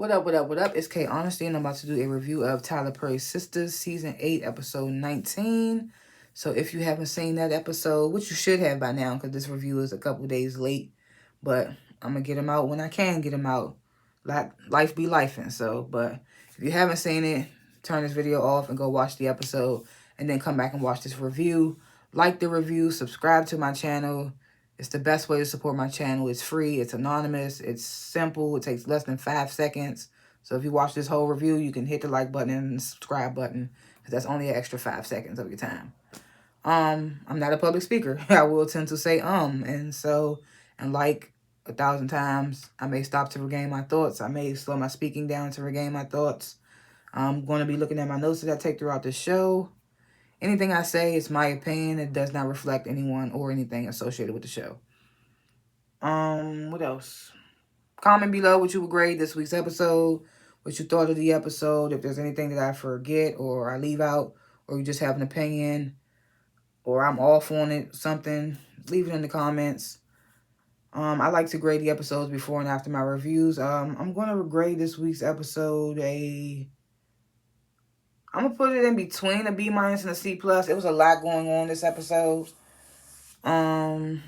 What up? It's K.Honesty, and I'm about to do a review of Tyler Perry's Sistas, Season 8, Episode 19. So if you haven't seen that episode, which you should have by now, because this review is a couple days late, but I'm going to get them out when I can get them out. Life be lifing, so, but if you haven't seen it, turn this video off and go watch the episode, and then come back and watch this review. Like the review, subscribe to my channel. It's the best way to support my channel. It's free. It's anonymous. It's simple. It takes less than 5 seconds. So if you watch this whole review, you can hit the like button and the subscribe button, because that's only an extra 5 seconds of your time. I'm not a public speaker. I will tend to say and like 1,000 times, I may stop to regain my thoughts. I may slow my speaking down to regain my thoughts. I'm going to be looking at my notes that I take throughout the show. Anything I say is my opinion. It does not reflect anyone or anything associated with the show. What else? Comment below what you would grade this week's episode, what you thought of the episode, if there's anything that I forget or I leave out, or you just have an opinion, or I'm off on it, something, leave it in the comments. I like to grade the episodes before and after my reviews. I'm going to grade this week's episode I'm going to put it in between a B- and a C+. It was a lot going on this episode. That's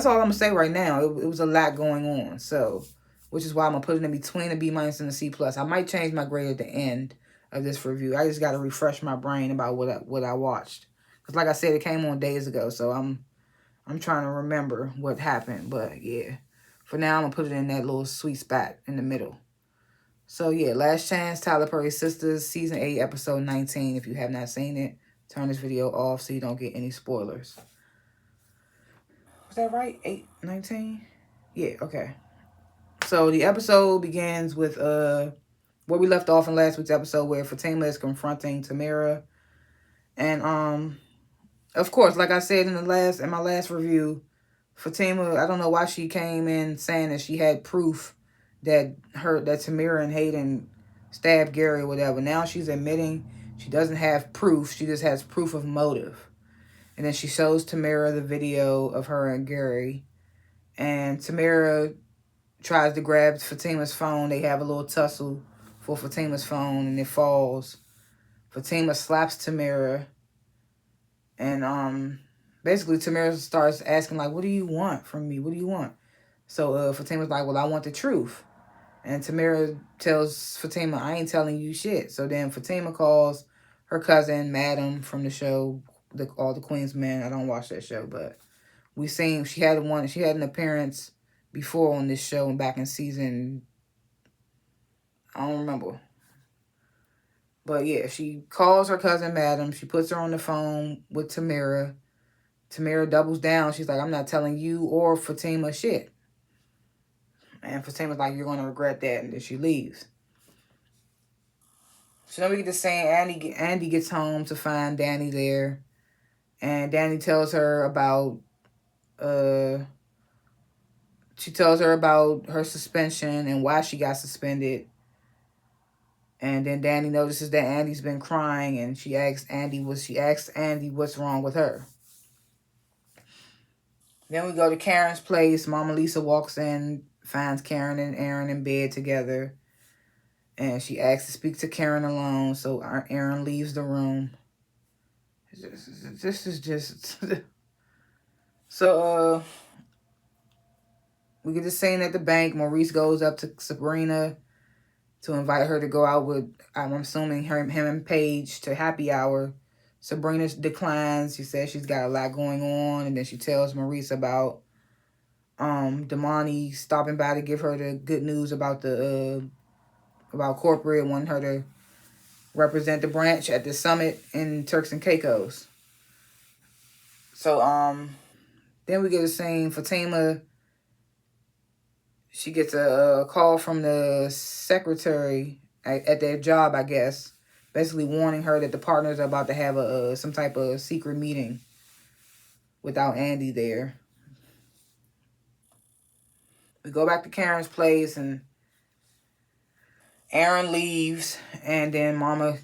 all I'm going to say right now. It was a lot going on. So, which is why I'm going to put it in between a B- and a C+. I might change my grade at the end of this review. I just got to refresh my brain about what I watched. Because like I said, it came on days ago. So I'm trying to remember what happened. But yeah, for now, I'm going to put it in that little sweet spot in the middle. So yeah, Last Chance, Tyler Perry's Sistas, Season 8, Episode 19. If you have not seen it, turn this video off so you don't get any spoilers. Was that right? 8:19? Yeah, okay. So the episode begins with where we left off in last week's episode, where Fatima is confronting Tamara. And of course, like I said in my last review, Fatima, I don't know why she came in saying that she had proof that Tamara and Hayden stabbed Gary or whatever. Now she's admitting she doesn't have proof. She just has proof of motive. And then she shows Tamara the video of her and Gary. And Tamara tries to grab Fatima's phone. They have a little tussle for Fatima's phone, and it falls. Fatima slaps Tamara. And basically Tamara starts asking, like, what do you want from me? What do you want? So Fatima's like, well, I want the truth. And Tamara tells Fatima, I ain't telling you shit. So then Fatima calls her cousin, Madam, from the show, All the Queen's Men. I don't watch that show, but we seen she had an appearance before on this show and back in season, I don't remember. But yeah, she calls her cousin, Madam. She puts her on the phone with Tamara. Tamara doubles down. She's like, I'm not telling you or Fatima shit. And Fatima's like, you're going to regret that. And then she leaves. So then we get to saying Andy gets home to find Danny there. And Danny tells her about her suspension and why she got suspended. And then Danny notices that Andy's been crying, and she asks Andy what's wrong with her. Then we go to Karen's place. Mama Lisa walks in, finds Karen and Aaron in bed together. And she asks to speak to Karen alone, so Aaron leaves the room. This is just... So, we get the scene at the bank. Maurice goes up to Sabrina to invite her to go out with, I'm assuming, him and Paige to happy hour. Sabrina declines. She says she's got a lot going on. And then she tells Maurice about Damani stopping by to give her the good news about about corporate, wanting her to represent the branch at the summit in Turks and Caicos. So then we get a scene. Fatima, she gets a call from the secretary at their job, I guess, basically warning her that the partners are about to have some type of secret meeting without Andy there. We go back to Karen's place, and Aaron leaves, and then Mama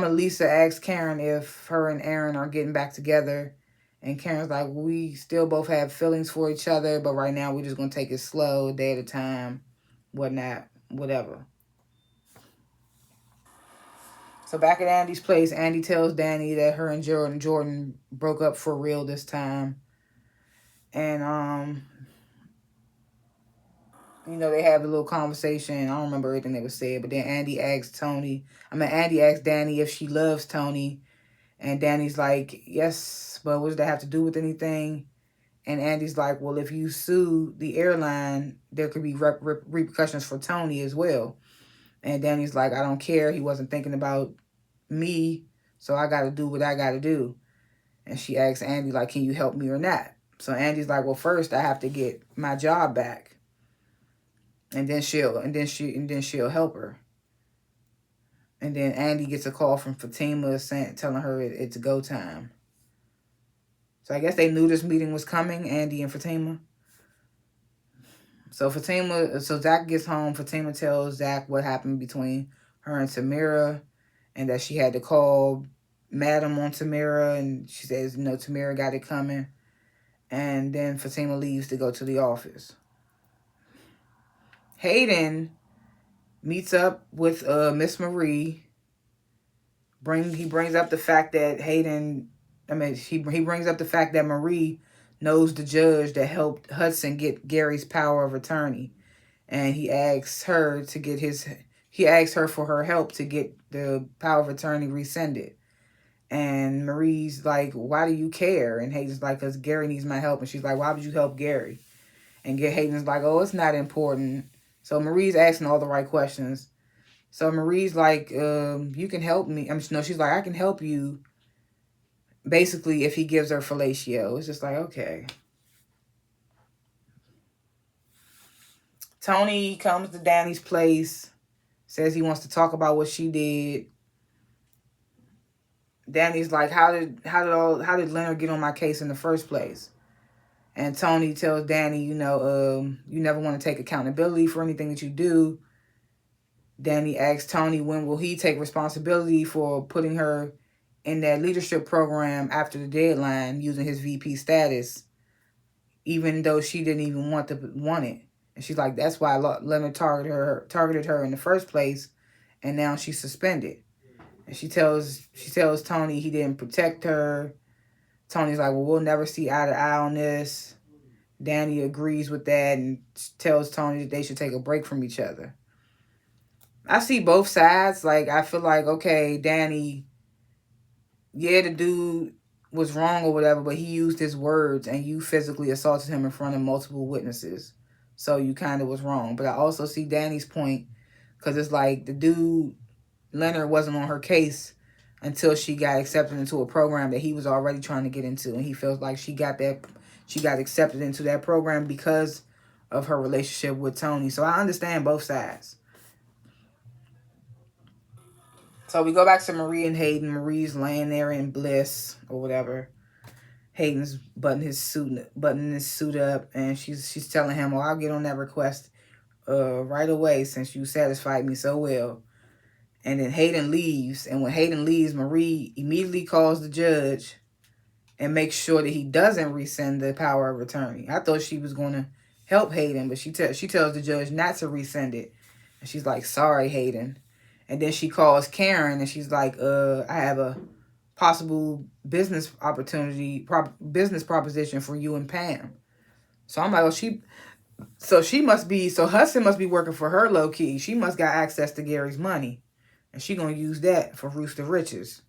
Lisa asks Karen if her and Aaron are getting back together, And Karen's like, we still both have feelings for each other, but right now we're just going to take it slow, a day at a time, whatnot, whatever. So back at Andy's place, Andy tells Danny that her and Jordan broke up for real this time. And, they have a little conversation. I don't remember everything that was said, but then Andy asks Danny if she loves Tony. And Danny's like, yes, but what does that have to do with anything? And Andy's like, well, if you sue the airline, there could be repercussions for Tony as well. And Danny's like, I don't care. He wasn't thinking about me, so I got to do what I got to do. And she asks Andy, like, can you help me or not? So Andy's like, well, first I have to get my job back. And then she'll help her. And then Andy gets a call from Fatima telling her it's go time. So I guess they knew this meeting was coming, Andy and Fatima. So Zach gets home. Fatima tells Zach what happened between her and Tamira, and that she had to call Madam on Tamira, and she says, Tamira got it coming. And then Fatima leaves to go to the office. Hayden meets up with Miss Marie. He brings up the fact that he brings up the fact that Marie knows the judge that helped Hudson get Gary's power of attorney. And he asks her for her help to get the power of attorney rescinded. And Marie's like, why do you care? And Hayden's like, because Gary needs my help. And she's like, why would you help Gary? And Hayden's like, oh, it's not important. So Marie's asking all the right questions. So Marie's like, you can help me. She's like, I can help you. Basically, if he gives her fellatio. It's just like, okay. Tony comes to Danny's place, says he wants to talk about what she did. Danny's like, how did Leonard get on my case in the first place? And Tony tells Danny, you never want to take accountability for anything that you do. Danny asks Tony when will he take responsibility for putting her in that leadership program after the deadline using his VP status, even though she didn't even want it. And she's like, that's why Leonard targeted her in the first place, and now she's suspended. And she tells Tony he didn't protect her. Tony's like, well, we'll never see eye to eye on this. Danny agrees with that and tells Tony that they should take a break from each other. I see both sides. Like, I feel like, okay, Danny, yeah, the dude was wrong or whatever, but he used his words and you physically assaulted him in front of multiple witnesses. So you kind of was wrong. But I also see Danny's point, because it's like the dude, Leonard, wasn't on her case until she got accepted into a program that he was already trying to get into. And he feels like she got accepted into that program because of her relationship with Tony. So I understand both sides. So we go back to Marie and Hayden. Marie's laying there in bliss or whatever. Hayden's buttoning his suit up, and she's telling him, "Well, I'll get on that request right away since you satisfied me so well." And then Hayden leaves, and when Hayden leaves, Marie immediately calls the judge and makes sure that he doesn't rescind the power of attorney. I thought she was going to help Hayden, but she tells the judge not to rescind it. And she's like, "Sorry, Hayden." And then she calls Karen, and she's like, I have a possible business proposition for you and Pam. So I'm like, Hudson must be working for her low key. She must got access to Gary's money. And she gonna use that for Rooster Riches.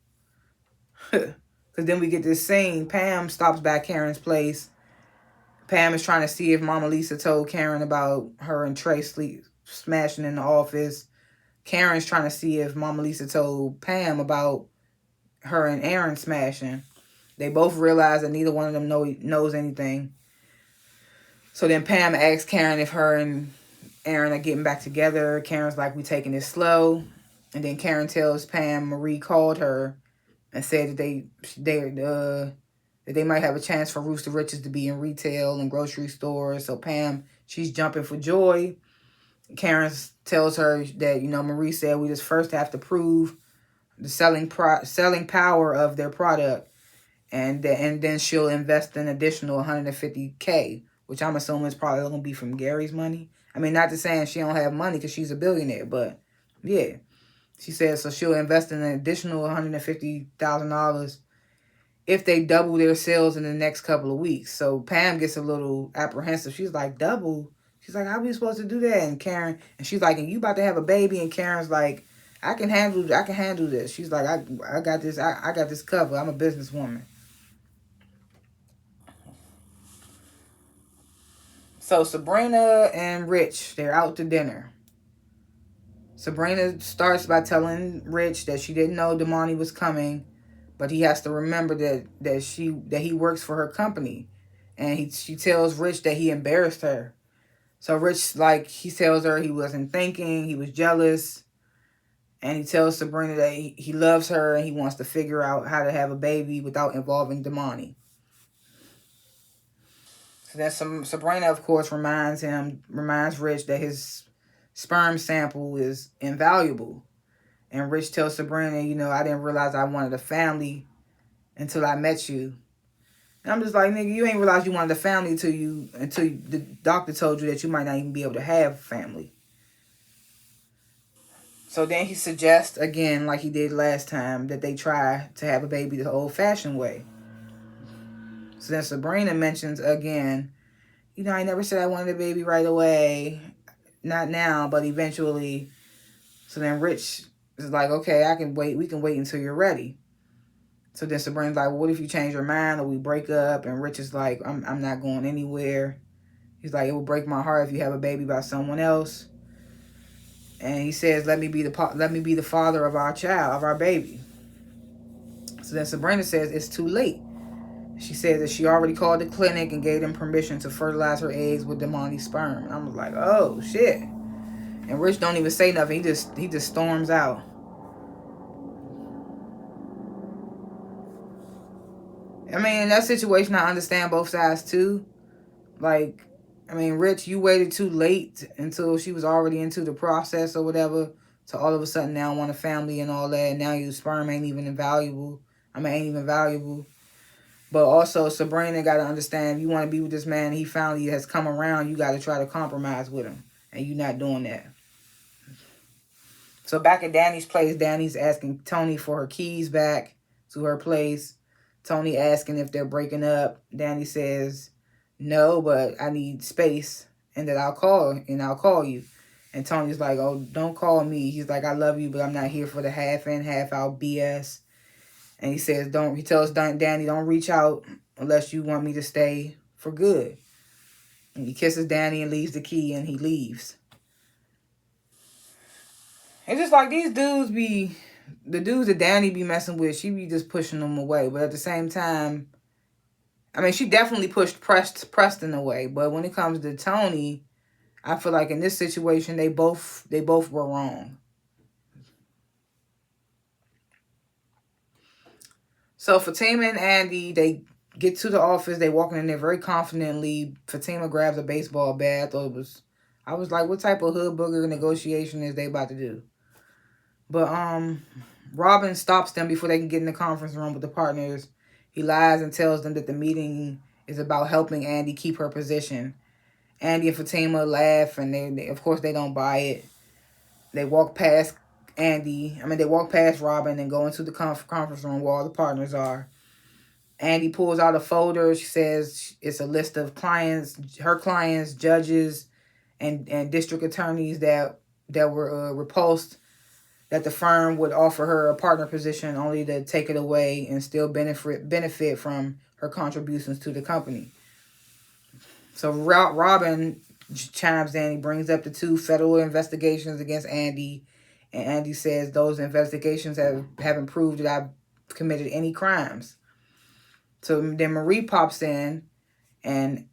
Because then we get this scene. Pam stops by Karen's place. Pam is trying to see if Mama Lisa told Karen about her and Trey smashing in the office. Karen's trying to see if Mama Lisa told Pam about her and Aaron smashing. They both realize that neither one of them knows anything. So then Pam asks Karen if her and Aaron are getting back together. Karen's like, we taking it slow. And then Karen tells Pam Marie called her and said that they might have a chance for Rooster Riches to be in retail and grocery stores. So Pam, she's jumping for joy. Karen tells her that, Marie said we just first have to prove the selling power of their product. and then she'll invest an additional 150K, which I'm assuming is probably going to be from Gary's money. I mean, not to saying she don't have money because she's a billionaire, but yeah. She said so she'll invest in an additional $150,000 if they double their sales in the next couple of weeks. So Pam gets a little apprehensive. She's like, double? She's like, how are we supposed to do that? And Karen, and she's like, and you about to have a baby? And Karen's like, I can handle this. She's like, I got this, I got this covered. I'm a businesswoman. So Sabrina and Rich, they're out to dinner. Sabrina starts by telling Rich that she didn't know Damani was coming, but he has to remember that he works for her company, and she tells Rich that he embarrassed her. So Rich, like, he tells her he wasn't thinking, he was jealous, and he tells Sabrina that he loves her and he wants to figure out how to have a baby without involving Damani. So then Sabrina, of course, reminds Rich that his sperm sample is invaluable. And Rich tells Sabrina, I didn't realize I wanted a family until I met you. And I'm just like, nigga, you ain't realize you wanted a family until the doctor told you that you might not even be able to have family. So then he suggests, again, like he did last time, that they try to have a baby the old-fashioned way. So then Sabrina mentions again, I never said I wanted a baby right away. Not now, but eventually. So then Rich is like, okay, I can wait. We can wait until you're ready. So then Sabrina's like, well, what if you change your mind or we break up? And Rich is like, I'm not going anywhere. He's like, it will break my heart if you have a baby by someone else. And he says, let me be the father of our child, of our baby. So then Sabrina says it's too late. She says that she already called the clinic and gave them permission to fertilize her eggs with Damani's sperm. And I'm like, oh shit. And Rich don't even say nothing. He just storms out. I mean, in that situation, I understand both sides too. Like, I mean, Rich, you waited too late until she was already into the process or whatever, to all of a sudden now want a family and all that, and now your sperm ain't even valuable. But also, Sabrina got to understand, if you want to be with this man, he finally has come around, you got to try to compromise with him, and you're not doing that. So back at Danny's place, Danny's asking Tony for her keys back to her place. Tony asking if they're breaking up. Danny says, no, but I need space and that I'll call you. And Tony's like, oh, don't call me. He's like, I love you, but I'm not here for the half in, half out BS. And he tells Danny, don't reach out unless you want me to stay for good. And he kisses Danny and leaves the key and he leaves. It's just like these dudes the dudes that Danny be messing with, she be just pushing them away. But at the same time, I mean, she definitely pushed Preston away. But when it comes to Tony, I feel like in this situation, they both were wrong. So Fatima and Andy, they get to the office. They walking in there very confidently. Fatima grabs a baseball bat. I was like, what type of hood booger negotiation is they about to do? But Robin stops them before they can get in the conference room with the partners. He lies and tells them that the meeting is about helping Andy keep her position. Andy and Fatima laugh, and they of course they don't buy it. They walk past Robin and go into the conference room where all the partners are. Andy pulls out a folder. She says it's a list of her clients, judges, and district attorneys that were repulsed that the firm would offer her a partner position only to take it away and still benefit from her contributions to the company. So Robin chimes in. He brings up the 2 federal investigations against Andy. And Andy says those investigations haven't proved that I've committed any crimes. So then Marie pops in and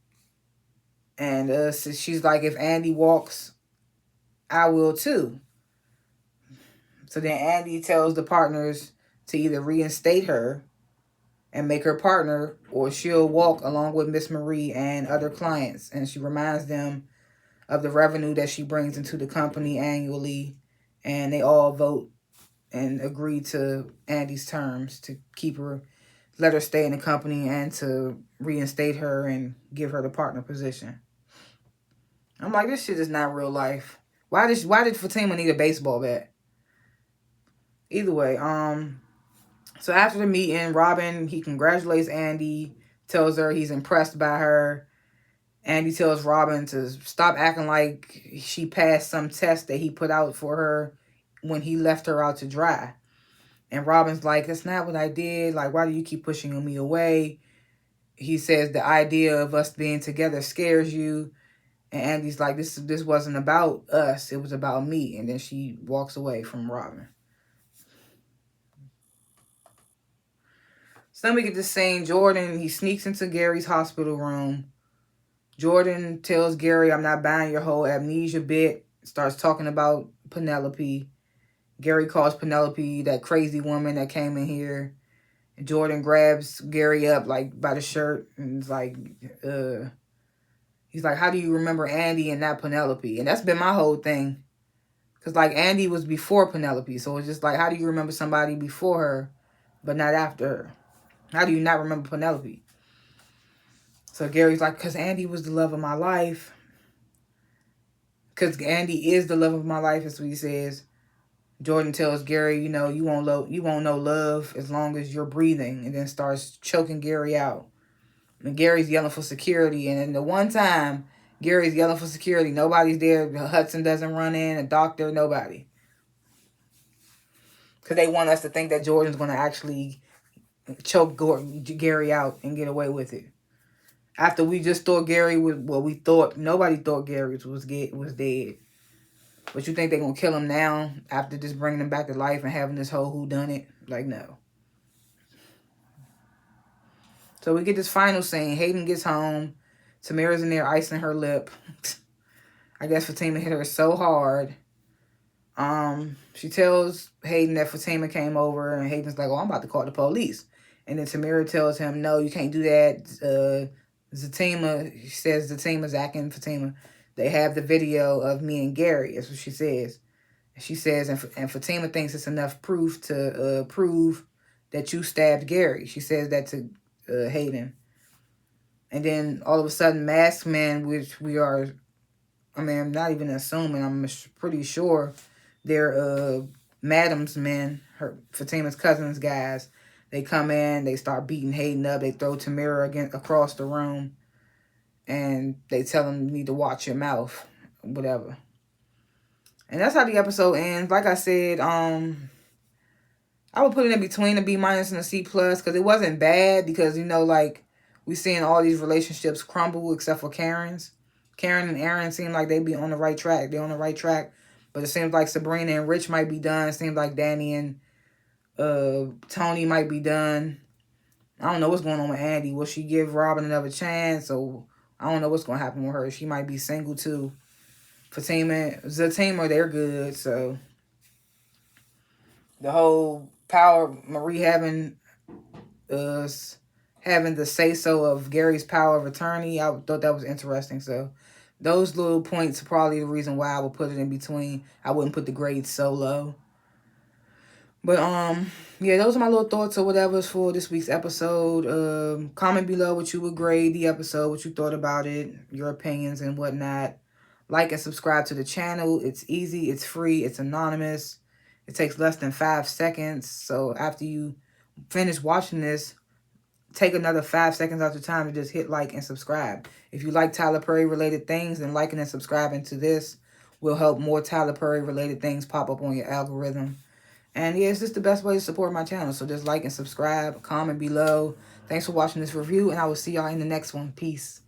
so she's like, if Andy walks, I will too. So then Andy tells the partners to either reinstate her and make her partner, or she'll walk along with Miss Marie and other clients. And she reminds them of the revenue that she brings into the company annually. And they all vote and agree to Andy's terms to keep her let her stay in the company and to reinstate her and give her the partner position. I'm like, this shit is not real life. Why did Fatima need a baseball bat? Either way, so after the meeting, Robin, he congratulates Andy, tells her he's impressed by her. Andy tells Robin to stop acting like she passed some test that he put out for her when he left her out to dry. And Robin's like, that's not what I did. Like, why do you keep pushing me away? He says the idea of us being together scares you. And Andy's like, this wasn't about us. It was about me. And then she walks away from Robin. So then we get this scene. Jordan, he sneaks into Gary's hospital room. Jordan tells Gary, I'm not buying your whole amnesia bit. Starts talking about Penelope. Gary calls Penelope that crazy woman that came in here. And Jordan grabs Gary up like by the shirt and is like, he's like, how do you remember Andy and not Penelope? And that's been my whole thing. Because like Andy was before Penelope. So it's just like, how do you remember somebody before her but not after her? How do you not remember Penelope? So Gary's like, because Andy was the love of my life. Because Andy is the love of my life, is what he says. Jordan tells Gary, you know, you won't know love as long as you're breathing. And then starts choking Gary out. And Gary's yelling for security. And then the one time Gary's yelling for security, nobody's there. Hudson doesn't run in. A doctor, nobody. Because they want us to think that Jordan's going to actually choke Gary out and get away with it. After we just thought Gary was, nobody thought Gary was dead. But you think they're going to kill him now after just bringing him back to life and having this whole whodunit? Like, no. So we get this final scene. Hayden gets home. Tamara's in there icing her lip. I guess Fatima hit her so hard. She tells Hayden that Fatima came over, and Hayden's like, oh, I'm about to call the police. And then Tamara tells him, no, you can't do that. She says Zatima's acting Fatima. They have the video of me and Gary. That's what she says. She says, and Fatima thinks it's enough proof to prove that you stabbed Gary. She says that to Hayden. And then all of a sudden, masked men, which we are, I mean, I'm not even assuming, I'm pretty sure they're Madam's men, Fatima's cousins, guys. They come in, they start beating Hayden up. They throw Tamara across the room. And they tell him, you need to watch your mouth. Whatever. And that's how the episode ends. Like I said, I would put it in between a B- and a C+. Because it wasn't bad. Because, you know, like, we seeing all these relationships crumble except for Karen's. Karen and Aaron seem like they be on the right track. They're on the right track. But it seems like Sabrina and Rich might be done. It seems like Danny and Tony might be done. I don't know what's going on with Andy. Will she give Robin another chance? Or I don't know what's going to happen with her. She might be single too. Zatima, they're good. So the whole power, Marie having the say-so of Gary's power of attorney, I thought that was interesting. So those little points are probably the reason why I would put it in between. I wouldn't put the grades so low. But, yeah, those are my little thoughts or whatever for this week's episode. Comment below what you would grade the episode, what you thought about it, your opinions and whatnot. Like and subscribe to the channel. It's easy, it's free, it's anonymous. It takes less than 5 seconds. So after you finish watching this, take another 5 seconds out your time to just hit like and subscribe. If you like Tyler Perry related things, then liking and subscribing to this will help more Tyler Perry related things pop up on your algorithm. And yeah, it's just the best way to support my channel. So just like and subscribe, comment below. Thanks for watching this review, and I will see y'all in the next one. Peace.